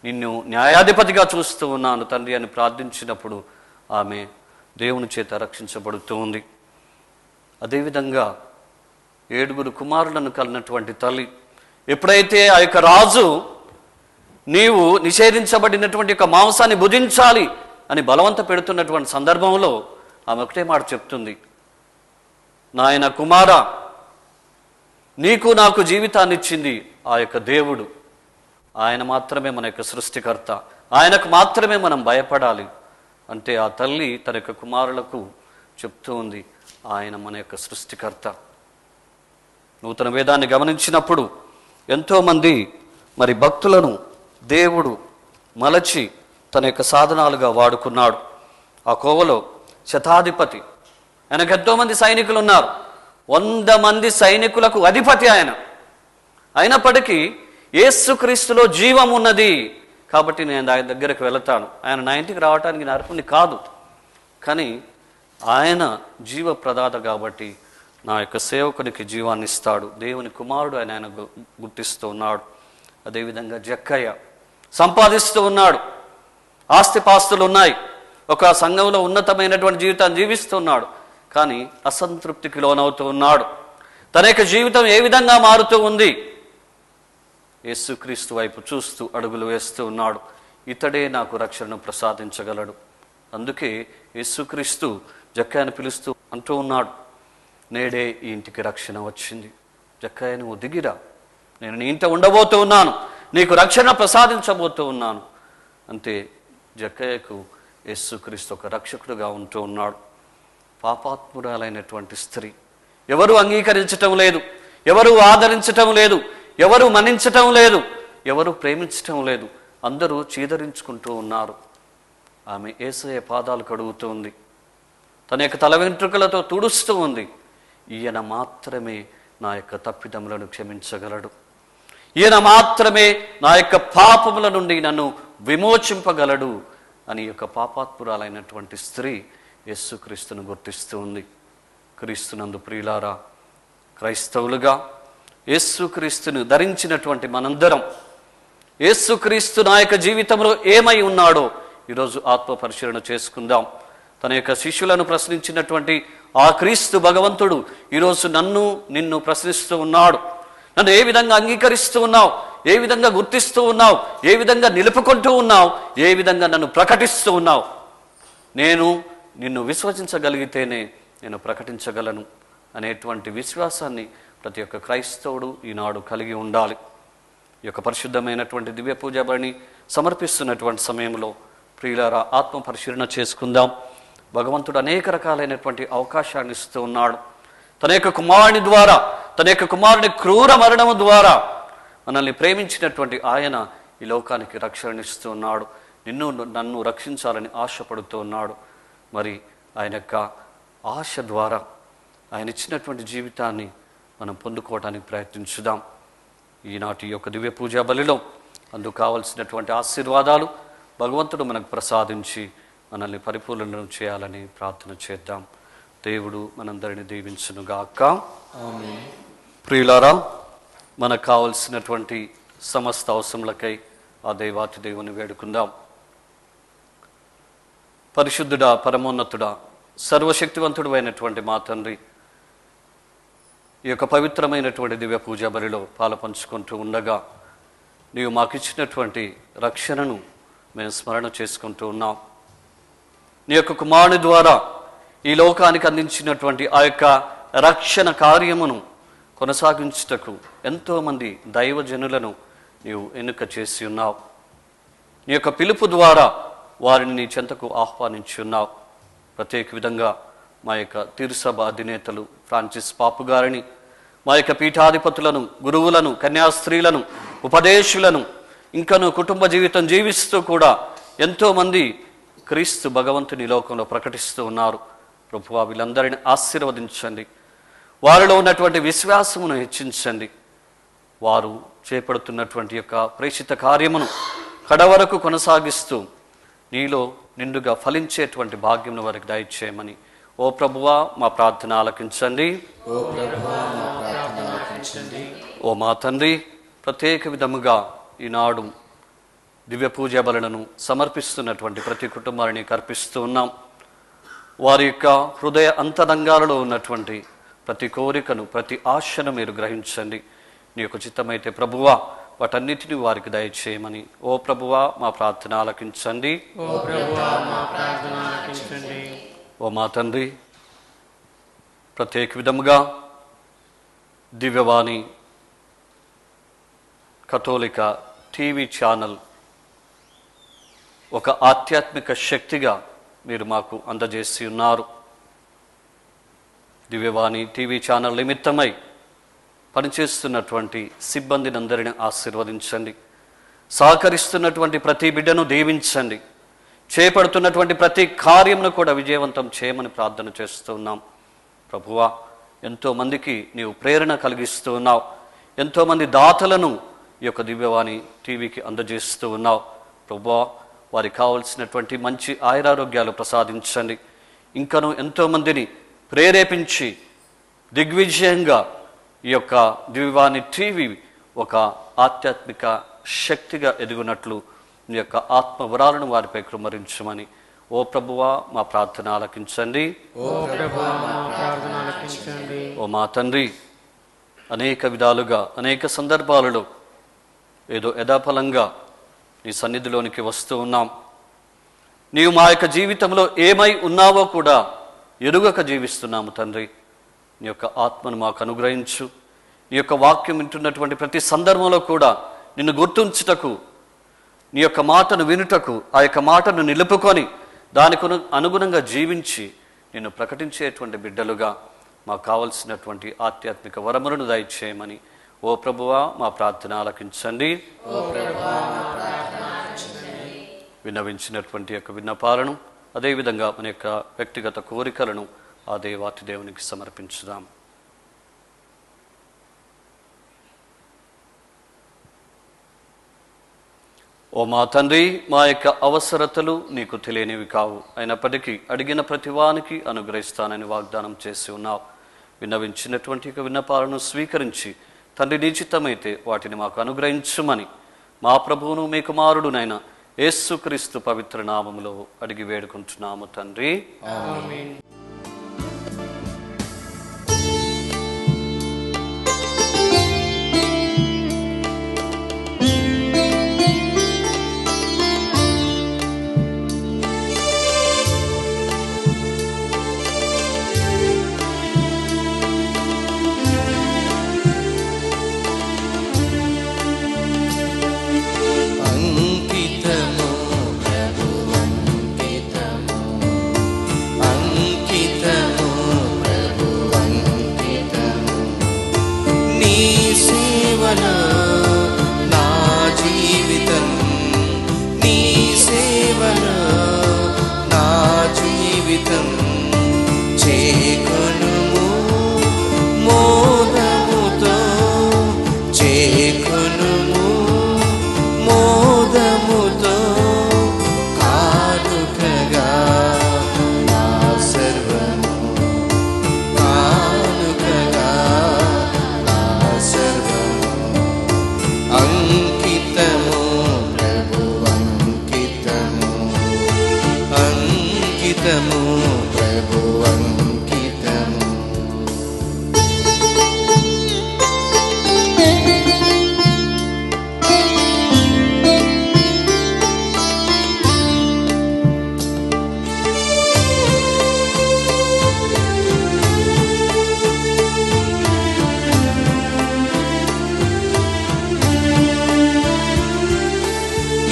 నిన్ను న్యాయాధిపతిగా చూస్తూ ఉన్నాను తండ్రి అని ప్రార్థించినప్పుడు ఆమె దేవుని చేత రక్షించబడుతూ ఉంది. అదేవిధంగా 7 కుమారులను కలిగినటువంటి తల్లి, ఎప్పుడైతే ఆ యొక్క రాజు నీవు నిషేధించబడినటువంటి యొక్క మాంసాన్ని భుజించాలి అని బలవంత పెడుతున్నటువంటి సందర్భంలో ఆమె ఒకటే మాట చెప్తుంది, నాయన కుమారా, నీకు నాకు జీవితాన్ని ఇచ్చింది ఆ యొక్క దేవుడు, ఆయన మాత్రమే మన యొక్క సృష్టికర్త, ఆయనకు మాత్రమే మనం భయపడాలి అంటే ఆ తల్లి తన యొక్క కుమారులకు చెప్తూ ఉంది, ఆయన మన యొక్క సృష్టికర్త. నూతన వేదాన్ని గమనించినప్పుడు ఎంతోమంది మరి భక్తులను దేవుడు మలచి తన యొక్క సాధనాలుగా వాడుకున్నాడు. ఆ కోవలో శతాధిపతి, ఆయనకు ఎంతోమంది సైనికులు ఉన్నారు, 100 మంది సైనికులకు అధిపతి ఆయన. అయినప్పటికీ యేసుక్రీస్తులో జీవం ఉన్నది కాబట్టి నేను ఆయన దగ్గరకు వెళతాను, ఆయన నా ఇంటికి రావటానికి నరకుని కాదు, కానీ ఆయన జీవ ప్రదాత కాబట్టి నా యొక్క సేవకునికి జీవాన్ని ఇస్తాడు, దేవుని కుమారుడు ఆయన గుర్తిస్తూ ఉన్నాడు. అదేవిధంగా జక్కయ్య సంపాదిస్తూ ఉన్నాడు, ఆస్తిపాస్తులు ఉన్నాయి, ఒక సంఘంలో ఉన్నతమైనటువంటి జీవితాన్ని జీవిస్తున్నాడు, కానీ అసంతృప్తికి లోనవుతూ ఉన్నాడు. తన యొక్క జీవితం ఏ విధంగా మారుతూ ఉంది? యేసుక్రీస్తు వైపు చూస్తూ అడుగులు వేస్తూ ఉన్నాడు. ఇతడే నాకు రక్షణను ప్రసాదించగలడు. అందుకే యేసుక్రీస్తు జక్కయ్యను పిలుస్తూ అంటూ ఉన్నాడు, నేడే ఈ ఇంటికి రక్షణ వచ్చింది, జక్కయ్య నువ్వు దిగిరా, నేను నీ ఇంట ఉండబోతూ ఉన్నాను, నీకు రక్షణ ప్రసాదించబోతూ ఉన్నాను. అంతే జక్కయ్యకు యేసుక్రీస్తు ఒక రక్షకుడుగా ఉంటూ ఉన్నాడు. పాపాత్మురాలైనటువంటి స్త్రీ, ఎవరు అంగీకరించటం లేదు, ఎవరు ఆదరించటం లేదు, ఎవరు మన్నించటం లేదు, ఎవరు ప్రేమించటం లేదు, అందరూ చీదరించుకుంటూ ఉన్నారు. ఆమె యేసయ్య పాదాలు కడుగుతూ ఉంది, తన యొక్క తల వెంట్రుకలతో తుడుస్తూ ఉంది. ఈయన మాత్రమే నా యొక్క తప్పిదములను క్షమించగలడు, ఈయన మాత్రమే నా యొక్క పాపముల నుండి నన్ను విమోచింపగలడు అని యొక్క పాపాత్మురాలైనటువంటి స్త్రీ యేసుక్రీస్తును గుర్తిస్తూ ఉంది. క్రీస్తునందు ప్రియులారా, క్రైస్తవులుగా యేసుక్రీస్తును ధరించినటువంటి మనందరం యేసుక్రీస్తు నా యొక్క జీవితంలో ఏమై ఉన్నాడో ఈరోజు ఆత్మ పరిశీలన చేసుకుందాం. తన యొక్క శిష్యులను ప్రశ్నించినటువంటి ఆ క్రీస్తు భగవంతుడు ఈరోజు నిన్ను ప్రశ్నిస్తూ ఉన్నాడు. నన్ను ఏ విధంగా అంగీకరిస్తూ ఉన్నావు, ఏ విధంగా గుర్తిస్తూ ఉన్నావు, ఏ విధంగా నిలుపుకుంటూ ఉన్నావు, ఏ విధంగా నన్ను ప్రకటిస్తూ ఉన్నావు? నేను నిన్ను విశ్వసించగలిగితేనే నేను ప్రకటించగలను అనేటువంటి విశ్వాసాన్ని ప్రతి ఒక్క క్రైస్తవుడు ఈనాడు కలిగి ఉండాలి. ఈ యొక్క పరిశుద్ధమైనటువంటి దివ్య పూజా బలిని సమర్పిస్తున్నటువంటి సమయంలో ప్రియులారా, ఆత్మ పరిశీలన చేసుకుందాం. భగవంతుడు అనేక రకాలైనటువంటి అవకాశాన్ని ఇస్తూ ఉన్నాడు. తన యొక్క కుమారుని ద్వారా, తన యొక్క కుమారుని క్రూర మరణము ద్వారా మనల్ని ప్రేమించినటువంటి ఆయన ఈ లోకానికి రక్షణనిస్తూ ఉన్నాడు. నన్ను రక్షించాలని ఆశపడుతూ ఉన్నాడు. మరి ఆయన యొక్క ఆశ ద్వారా ఆయన ఇచ్చినటువంటి జీవితాన్ని మనం పొందుకోవడానికి ప్రయత్నించుదాం. ఈనాటి యొక్క దివ్య పూజా బలిలో అందుకు కావలసినటువంటి ఆశీర్వాదాలు భగవంతుడు మనకు ప్రసాదించి మనల్ని పరిపూర్ణం చేయాలని ప్రార్థన చేద్దాం. దేవుడు మనందరిని దీవించునుగాక. ఆమేన్. ప్రియులారా, మనకు కావలసినటువంటి సమస్త అవసరములకై ఆ దేవాతి దేవుని వేడుకుందాం. పరిశుద్ధుడా, పరమోన్నతుడా, సర్వశక్తివంతుడు అయినటువంటి మా తండ్రి, ఈ యొక్క పవిత్రమైనటువంటి దివ్య పూజా బలిలో పాలు పంచుకుంటూ ఉండగా నీవు మాకిచ్చినటువంటి రక్షణను మేము స్మరణ చేసుకుంటూ ఉన్నాం. నీ యొక్క కుమారుని ద్వారా ఈ లోకానికి అందించినటువంటి ఆ యొక్క రక్షణ కార్యమును కొనసాగించుటకు ఎంతోమంది దైవజనులను నీవు ఎన్నిక చేసి ఉన్నావు. నీ యొక్క పిలుపు ద్వారా వారిని నీ చెంతకు ఆహ్వానించి ఉన్నావు. ప్రత్యేక విధంగా మా యొక్క తిరుసభ అధినేతలు ఫ్రాన్సిస్ పాపు గారిని, మా యొక్క పీఠాధిపతులను, గురువులను, కన్యాస్త్రీలను, ఉపదేశులను, ఇంకను కుటుంబ జీవితం జీవిస్తూ కూడా ఎంతోమంది క్రీస్తు భగవంతుని లోకంలో ప్రకటిస్తూ ఉన్నారు. ప్రభువా, వీళ్ళందరినీ ఆశీర్వదించండి. వారిలో ఉన్నటువంటి విశ్వాసమును హెచ్చించండి. వారు చేపడుతున్నటువంటి యొక్క ప్రేషిత కార్యమును కడవరకు కొనసాగిస్తూ నీలో నిండుగా ఫలించేటువంటి భాగ్యమును వారికి దయచేయమని ఓ ప్రభువా మా ప్రార్థన ఆలకించండి. ఓ మా తండ్రి, ప్రత్యేక విధముగా ఈనాడు దివ్య పూజా బలులను సమర్పిస్తున్నటువంటి ప్రతి కుటుంబాన్ని కర్పిస్తూ ఉన్నాం. వారి యొక్క హృదయ అంతరంగాలలో ఉన్నటువంటి ప్రతి కోరికను, ప్రతి ఆశను మీరు గ్రహించండి. నీ యొక్క చిత్తమైతే ప్రభువా వాటన్నిటిని వారికి దయచేయమని ఓ ప్రభువా మా ప్రార్థన ఆలకించండి. ఓ మా తండ్రి, ప్రత్యేక విధముగా దివ్యవాణి కథోలిక టీవీ ఛానల్ ఒక ఆధ్యాత్మిక శక్తిగా మీరు మాకు అందజేసి ఉన్నారు. దివ్యవాణి టీవీ ఛానల్ నిమిత్తమై పనిచేస్తున్నటువంటి సిబ్బందిని అందరిని ఆశీర్వదించండి. సహకరిస్తున్నటువంటి ప్రతి బిడ్డను దీవించండి. చేపడుతున్నటువంటి ప్రతి కార్యమును కూడా విజయవంతం చేయమని ప్రార్థన చేస్తూ ఉన్నాం. ప్రభువా, ఎంతోమందికి నీవు ప్రేరణ కలిగిస్తూ ఉన్నావు. ఎంతోమంది దాతలను ఈ యొక్క దివ్యవాణి టీవీకి అందజేస్తూ ఉన్నావు. ప్రభువా, వారికి కావలసినటువంటి మంచి ఆయురారోగ్యాలు ప్రసాదించండి. ఇంకనూ ఎంతోమందిని ప్రేరేపించి దిగ్విజయంగా ఈ యొక్క దివ్యవాణి టీవీ ఒక ఆధ్యాత్మిక శక్తిగా ఎదుగునట్లు నీ యొక్క ఆత్మవరాలను వారిపై కృమ్మరించమని ఓ ప్రభువా మా ప్రార్థన ఆలకించండి. ఓ మా తండ్రి, అనేక విధాలుగా అనేక సందర్భాలలో ఏదో యథాఫలంగా నీ సన్నిధిలోనికి వస్తూ ఉన్నాం. నీవు మా యొక్క జీవితంలో ఏమై ఉన్నావో కూడా ఎరుగక జీవిస్తున్నాము తండ్రి. నీ యొక్క ఆత్మను మాకు అనుగ్రహించు. నీ యొక్క వాక్యం వింటున్నటువంటి ప్రతి సందర్భంలో కూడా నిన్ను గుర్తుంచుటకు, నీ యొక్క మాటను వినుటకు, ఆ యొక్క మాటను నిలుపుకొని దానికి అనుగుణంగా జీవించి నిన్ను ప్రకటించేటువంటి బిడ్డలుగా మాకు కావలసినటువంటి ఆధ్యాత్మిక వరములను దయచేయమని ఓ ప్రభువా మా ప్రార్థన ఆలకించండి. విన్నవించినటువంటి యొక్క విన్నపాలను, అదేవిధంగా మన యొక్క వ్యక్తిగత కోరికలను ఆ దేవాతి దేవునికి సమర్పించుదాం. ఓ మా తండ్రి, మా యొక్క అవసరతలు నీకు తెలియనివి కావు. అయినప్పటికీ అడిగిన ప్రతివానికి అనుగ్రహిస్తానని వాగ్దానం చేసి ఉన్నావు. విన్నవించినటువంటి యొక్క విన్నపాలను స్వీకరించి తండ్రి నీ చిత్తమైతే వాటిని మాకు అనుగ్రహించుమని మా ప్రభువును మీ కుమారుడునైన యేసుక్రీస్తు పవిత్ర నామములో అడిగి వేడుకుంటున్నాము తండ్రి. ఆమేన్. అంకితము ప్రభు అంకితము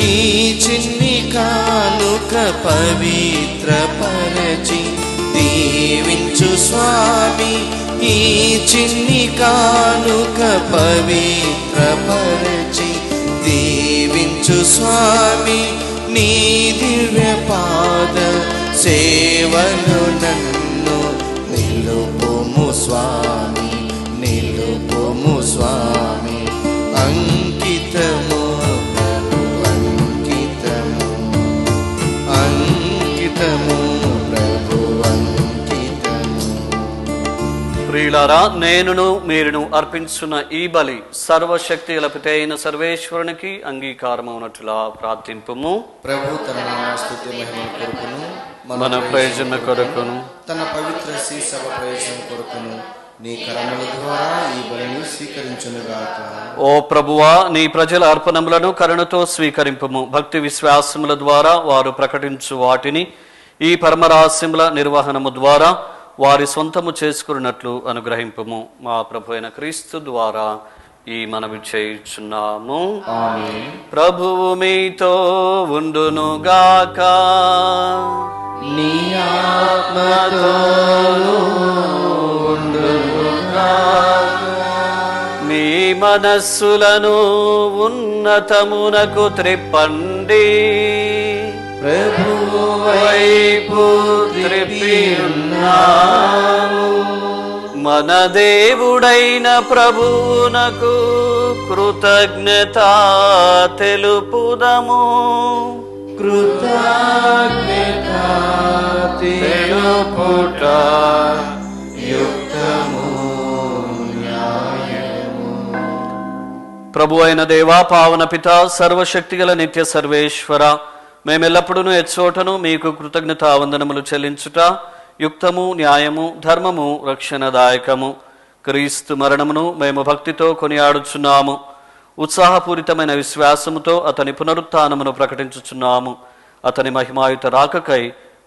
ఈ చిన్ని కానుక పవిత్రపరచి దీవించు స్వామి. ఈ చిన్ని కానుక పవిత్రపరచి దీవించు స్వామి. నీ దివ్య పాద సేవలో నన్ను నిలుపుము స్వామి, నిలుపుము స్వామి. అంకితము ప్రభు అంకితము, అంకితము ప్రభు అంకితము. ప్రియులారా, నేనును మీరును అర్పించున్న ఈ బలి సర్వశక్తి గలపితే అయిన సర్వేశ్వరునికి అంగీకారమవునట్లుగా ప్రార్థింపుము. ప్రభు తన నామస్తుతి మహిమ కొరకును మన ప్రయోజన కొరకును తన పవిత్ర శ్రీసభ ప్రయోజనం కొరకును నీ కరముల ద్వారా ఈ బలిని స్వీకరించునుగాక. ఓ ప్రభువా, నీ ప్రజల అర్పణములను కరుణతో స్వీకరింపుము. భక్తి విశ్వాసముల ద్వారా వారు ప్రకటించు వాటిని ఈ పరమరహస్యముల నిర్వహణము ద్వారా వారి సొంతము చేసుకున్నట్లు అనుగ్రహింపుము. మా ప్రభు అయిన క్రీస్తు ద్వారా ఈ మనవి చేయుచున్నాము. ఆమేన్. ప్రభువు మీతో ఉండునుగాక. నీ ఆత్మతోను ఉండునుగాక. మీ మనస్సులను ఉన్నతమునకు త్రిప్పండి. ప్రభువు వైపు త్రిప్పియున్నాము. మన దేవుడైన ప్రభువునకు కృతజ్ఞత తెలుపుదము. కృతజ్ఞత తెలుపుట యుక్తము న్యాయము. ప్రభు అయిన దేవా, పావన పిత, సర్వశక్తిగల నిత్య సర్వేశ్వర, మేమెల్లప్పుడూ ఎచ్చోటను మీకు కృతజ్ఞతా వందనములు చెల్లించుట యుక్తము, న్యాయము, ధర్మము, రక్షణదాయకము. క్రీస్తు మరణమును మేము భక్తితో కొనియాడుచున్నాము. ఉత్సాహపూరితమైన విశ్వాసముతో అతని పునరుత్థానమును ప్రకటించుచున్నాము. అతని మహిమాయుత రాకకై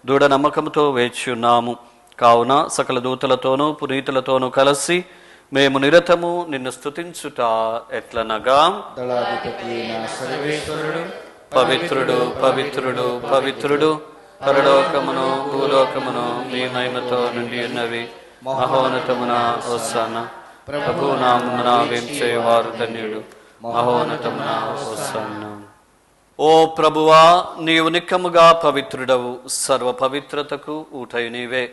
దృఢ నమ్మకముతో వేచి ఉన్నాము. కావున సకల దూతలతోనూ పునీతులతోనూ కలిసి మేము నిరతము నిన్ను స్తుతించుట ఎట్లనగా, దళాధిపతి అయిన సర్వేశ్వరుడు పవిత్రుడు పవిత్రుడు పవిత్రుడు, పరలోకమును భూలోకమును మీ మహిమతో నిండి ఉన్నవి. మహోన్నతమున హోసన్న. ప్రభు నామమున వేంచేవారు ధన్యుడు. మహోన్నతమున హోసన్న. ఓ ప్రభువా, నీవు నిక్కముగా పవిత్రుడవు, సర్వ పవిత్రతకు ఊటై నీవే.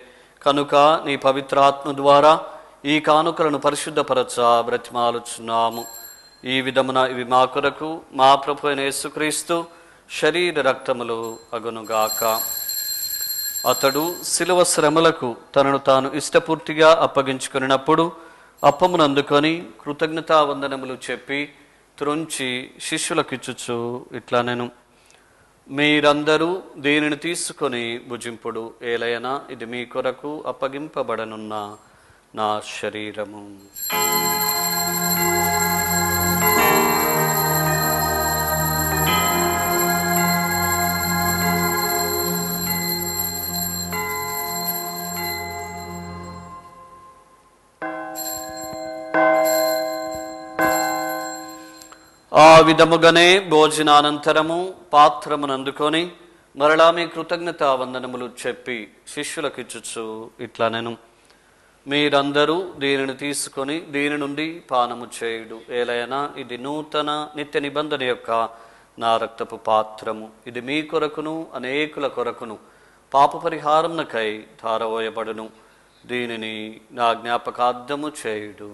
కనుక నీ పవిత్రాత్మ ద్వారా ఈ కానుకలను పరిశుద్ధపరచ బ్రతిమాలుచున్నాము. ఈ విధమున ఇవి మా కొరకు మా ప్రభు అయిన యేసుక్రీస్తు శరీర రక్తములు అగునుగాక. అతడు శిలువ శ్రమలకు తనను తాను ఇష్టపూర్తిగా అప్పగించుకున్నప్పుడు అప్పమును అందుకొని కృతజ్ఞతా వందనములు చెప్పి త్రుంచి శిష్యులకిచ్చుచు ఇట్లా నేను, మీరందరూ దీనిని తీసుకొని భుజింపుడు, ఏలైనా ఇది మీ కొరకు అప్పగింపబడనున్న నా శరీరము. ఆ విధముగానే భోజనానంతరము పాత్రమునందుకొని మరలా మీ కృతజ్ఞతా వందనములు చెప్పి శిష్యులకిచ్చుచు ఇట్లా నేను, మీరందరూ దీనిని తీసుకొని దీని నుండి పానము చేయుడు, ఏలైనా ఇది నూతన నిత్య నిబంధన యొక్క నా రక్తపు పాత్రము. ఇది మీ కొరకును అనేకుల కొరకును పాప పరిహారమునకై ధారవోయబడును. దీనిని నా జ్ఞాపకార్థము చేయుడు.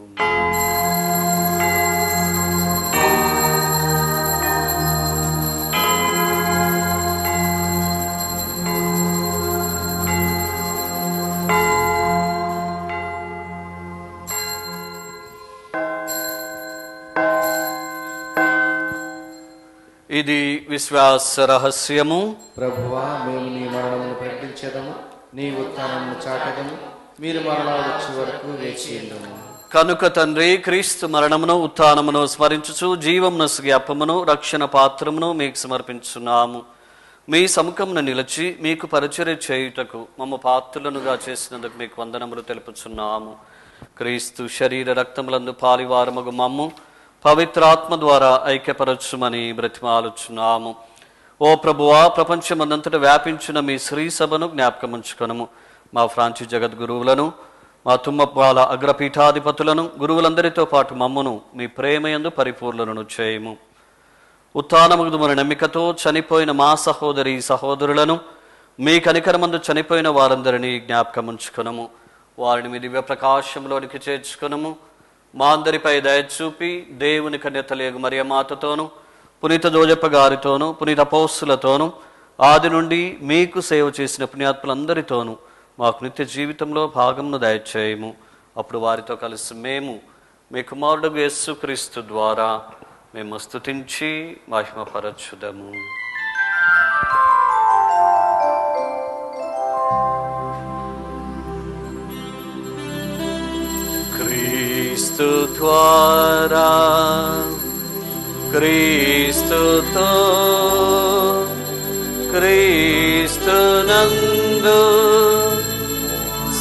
ఇది విశ్వాస రహస్యము. ప్రభువా, మేము నీ మరణమును ప్రకటించేదము, నీ ఉత్థానమును చాటెదము. మీరు మరలా వచ్చే వరకు వేచి ఉండుము. కనుక తండ్రి, క్రీస్తు మరణమును ఉత్థానమును స్మరించుచు జీవమును అప్పమును రక్షణ పాత్రమును మీకు సమర్పించున్నాము. మీ సముఖమును నిలిచి మీకు పరిచర్య చేయుటకు మమ్మ పాత్రులనుగా చేసినందుకు మీకు వందనములు తెలుపుచున్నాము. క్రీస్తు శరీర రక్తములందు పాలివారమగు మమ్ము పవిత్రాత్మ ద్వారా ఐక్యపరచుమని బ్రతిమాలుచున్నాము. ఓ ప్రభువా, ప్రపంచమందంతటా వ్యాపించిన మీ శ్రీ సభను జ్ఞాపకం ఉంచుకొనుము. మా ఫ్రాన్సి జగద్గురువులను, మా తుమ్మపాల అగ్రపీఠాధిపతులను, గురువులందరితో పాటు మమ్మును మీ ప్రేమయందు పరిపూర్ణులను చేయము. ఉత్థానముగుదుమని నమ్మికతో చనిపోయిన మా సహోదరి సహోదరులను, మీ కనికరమందు చనిపోయిన వారందరినీ జ్ఞాపకం ఉంచుకొనుము. వారిని మీ దివ్య ప్రకాశంలోనికి చేర్చుకొనుము. మా అందరిపై దయచూపి దేవుని కన్యతలేగు మరియమాతతోను, పునీత జోజప్ప గారితోనూ, పునీత అపోస్తులతోనూ, ఆది నుండి మీకు సేవ చేసిన పుణ్యాత్ములందరితోనూ మాకు నిత్య జీవితంలో భాగమును దయచేయము. అప్పుడు వారితో కలిసి మేము మీ కుమారుడు యేసుక్రీస్తు ద్వారా మేము స్తుతించి మహిమపరచుదము. క్రీస్తు ద్వారా, క్రీస్తుతో, క్రీస్తునందు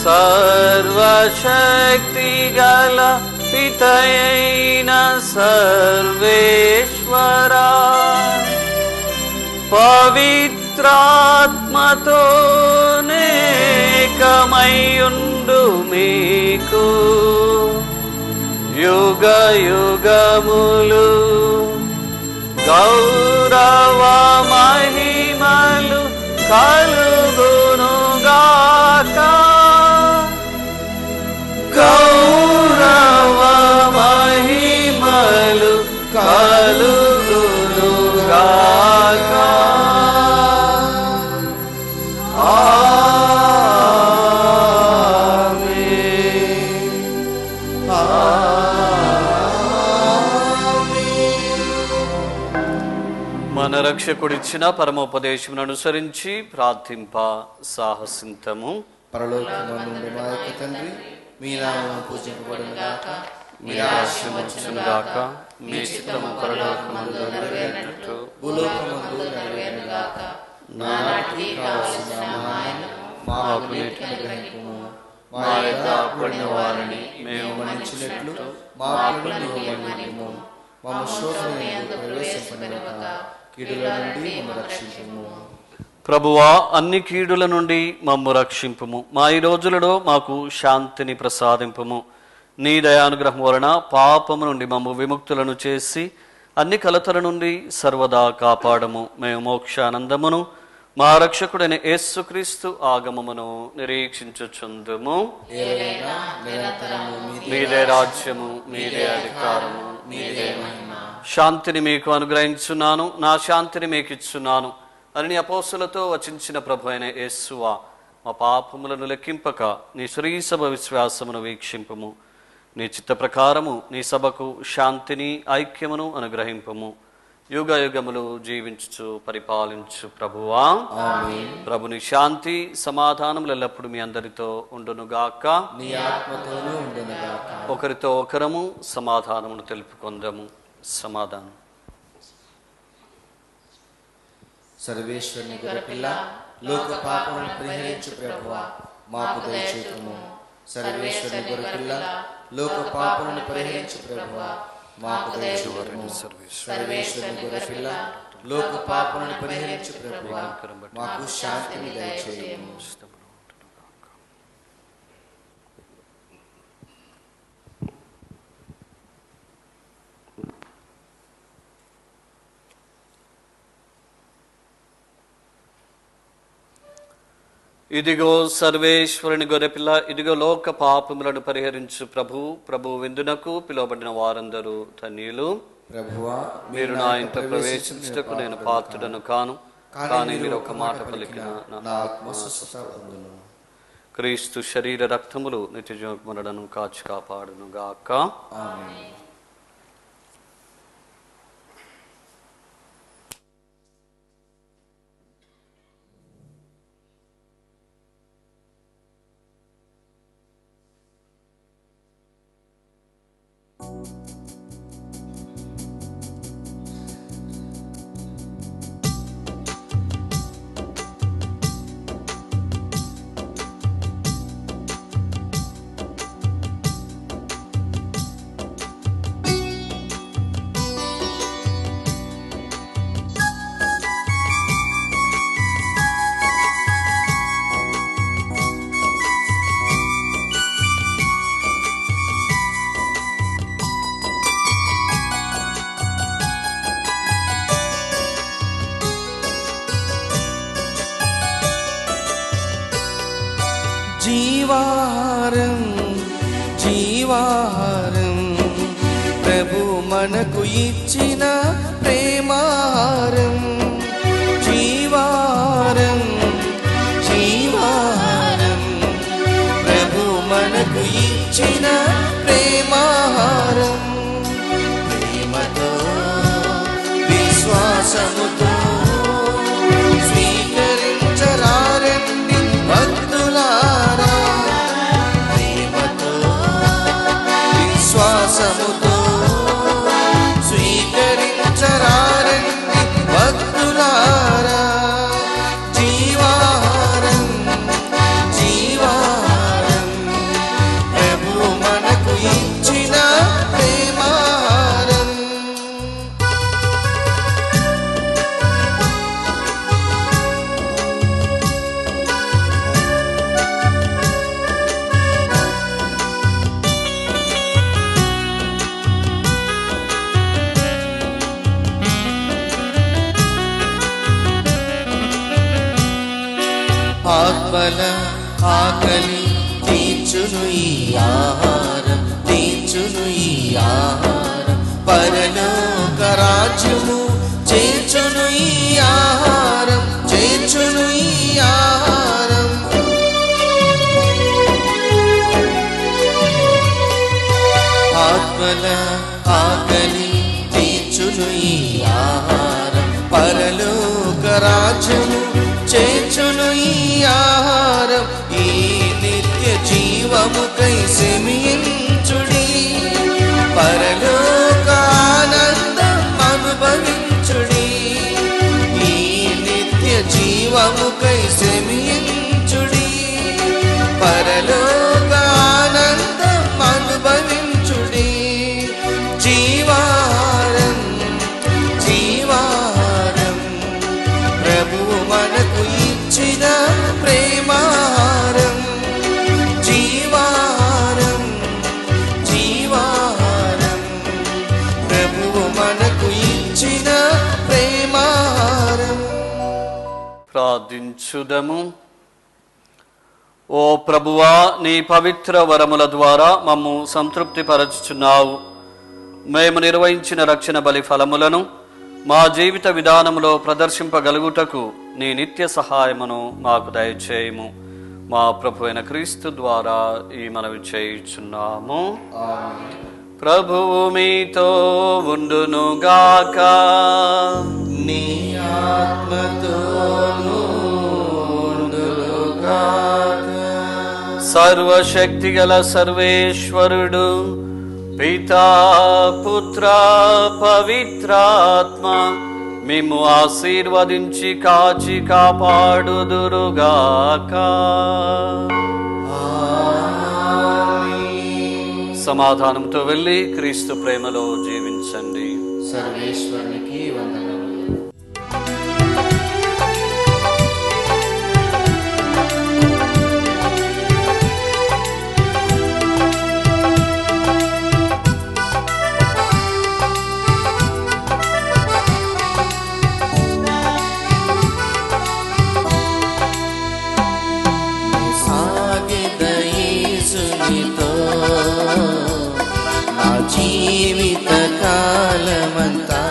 సర్వశక్తి గల పితయైన సర్వేశ్వరా, పవిత్రాత్మతో నేకమయుండు మీకు యుగ యుగములు గౌరవ మహిమలు కలుగునుగాక. గౌరవ మహిమలు కలుగునుగాక. మన రక్షకుడిచ్చిన పరమోపదేశమును అనుసరించి ప్రార్థింప సాహసింతము. పరలోకమందుండు మా యొక్క తండ్రి, మీ నామము పూజింపబడునుగాక, మీ రాజ్యం వచ్చునుగాక, మీ చిత్తము పరలోకమందు నెరవేరినట్టు భూలోకమందు నెరవేరునుగాక. నానాటికి కావలసిన సహాయము మాకు నేటికి అనుగ్రహింపుము. మా యొక్క అప్పుడైన వారిని మేము మన్నించినట్లు మా అప్పులను మన్నింపుము. మమ్ము శోధనయందు ప్రవేశింపనివ్వక కీడుల నుండి మమ్ము రక్షించుము. ప్రభువా, అన్ని కీడుల నుండి మమ్ము రక్షింపుము. మా ఈ రోజులలో మాకు శాంతిని ప్రసాదింపుము. నీ దయానుగ్రహం వలన పాపము నుండి మమ్ము విముక్తులను చేసి అన్ని కలతల నుండి సర్వదా కాపాడము. మేము మోక్షానందమును మా రక్షకుడైన యేసుక్రీస్తు ఆగమమును నిరీక్షించుచుందుము. మీదే రాజ్యము, మీదే అధికారము, మీదే మహిమ. శాంతిని మీకు అనుగ్రహించున్నాను, నా శాంతిని మీకు ఇచ్చున్నాను అని నీ అపోస్తులతో వచించిన ప్రభు అయిన యేసువా, మా పాపములను లెక్కింపక నీ శ్రీ సభ విశ్వాసమును వీక్షింపుము. నీ చిత్త ప్రకారము నీ సభకు శాంతిని ఐక్యమును అనుగ్రహింపుము. యుగ యుగములు జీవించు పరిపాలించు ప్రభువా. ప్రభుని శాంతి సమాధానములు ఎల్లప్పుడు మీ అందరితో ఉండునుగాక, నీ ఆత్మతోనూ ఉండునుగాక. ఒకరితో ఒకరము సమాధానమును తెలుపుకొందము. సమాధానం. సర్వేశ్వరుని గొర్రెపిల్ల, లోక పాపములను పరిహరించు ప్రభువా, మాకు దయచేయుము. సర్వేశ్వరుని గొర్రెపిల్ల, లోక పాపములను పరిహరించు ప్రభువా, మాకు దయచేయుము. సర్వేశ్వరుని గొర్రెపిల్ల, లోక పాపములను పరిహరించు ప్రభువా, మాకు శాంతిని దయచేయుము. ఇదిగో సర్వేశ్వరుని గొర్రెపిల్ల, ఇదిగో లోక పాపములను పరిహరించు ప్రభు విందునకు పిలువబడిన వారందరూ ధన్యులు. ప్రభువా, మీరు నా ఇంట ప్రవేశించుటకు నేను పాత్రుడను కాను, కానీ మీరు ఒక మాట పలికిన నా ఆత్మ స్వస్థత పొందును. క్రీస్తు శరీర రక్తములు నిత్యజీవములను కాచి కాపాడును గాక. ఆమేన్. మనకు ఇచ్చిన ప్రేమాహారం జీవారం జీవారం ప్రభు మనకు ఇచ్చిన ప్రేమాహారం ప్రేమతో విశ్వాసముతో స్వీకరించరారండి భక్తులారా ప్రేమతో విశ్వాసముతో స్వీకరించరారండి భక్తులారా జీవాహారం జీవాహారం ప్రభు మనకు ఇచ్చిన ప్రేమాహారం ఆత్మల ఆకలి తీర్చును ఈ ఆహారం తీర్చును ఈ ఆహారం పరలోక రాజ్యము చేర్చును ఈ ఆహారం చేర్చును ఈ ఆహారం ఆత్మల ఆకలి తీర్చును ఈ ఆహారం పరలోక రాజ్యము చేర్చును ఈ ఆహారం ఈ నిత్య జీవముకై సెమియించుడి పరలోక ఆనందం అనుభవించుడి ఈ నిత్య జీవముకై సెమియించుడి పరలోక ఆనందం అనుభవించుడి జీవాహారం జీవాహారం ప్రభువు మనకు ఇచ్చిన ప్రేమాహారం జీవాహారం జీవాహారం ప్రభువు మనకు ఇచ్చిన ప్రేమాహారం ప్రార్థించుదము. ఓ ప్రభువా, నీ పవిత్ర వరముల ద్వారా మమ్ము సంతృప్తిపరచుచున్నావు. మేము నిర్వహించిన రక్షణ బలి ఫలములను మా జీవిత విధానములో ప్రదర్శింపగలుగుటకు నీ నిత్య సహాయమును మాకు దయచేయము. మా ప్రభు అయిన క్రీస్తు ద్వారా ఈ మనవి చేయుచున్నాము. ప్రభువు మీతో ఉండునుగాక. నీ ఆత్మతోనూ ఉండునుగాక. సర్వశక్తిగల సర్వేశ్వరుడు పితా పుత్ర పవిత్రాత్మ మిమ్ము ఆశీర్వదించి కాచి కాపాడుదురుగాక. సమాధానంతో వెళ్ళి క్రీస్తు ప్రేమలో జీవించండి. సర్వేశ్వరునికి వందనములు. నా జీవిత కాలమంతా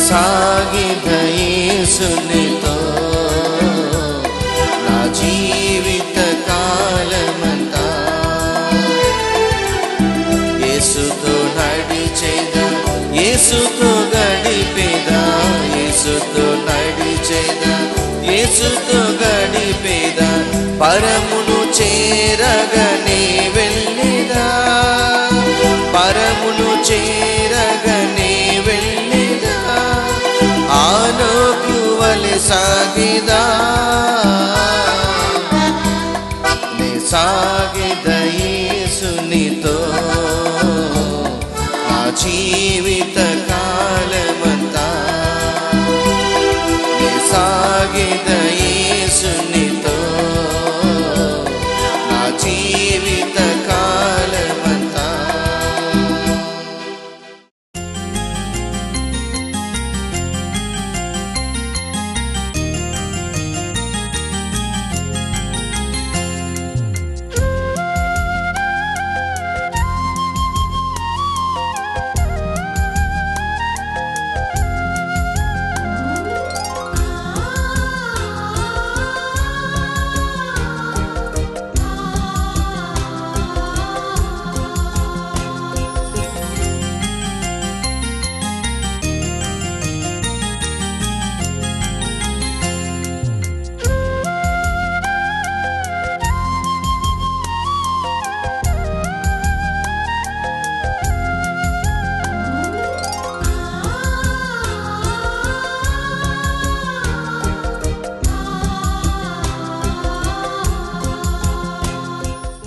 సాగిద యేసునితో నా జీవిత కాలమంతా యేసుతో నడిచేదా యేసుతో గడిపేదా యేసుతో నడిచేదా యేసుతో గడిపేదా పరమును చేరగనే వెళ్ళేదా పరమును చేరగనే వెళ్ళేదా ఆనోకు వలె సాగిదా నే సాగిద యేసునితో నా జీవిత కాలమంతా నే సాగిద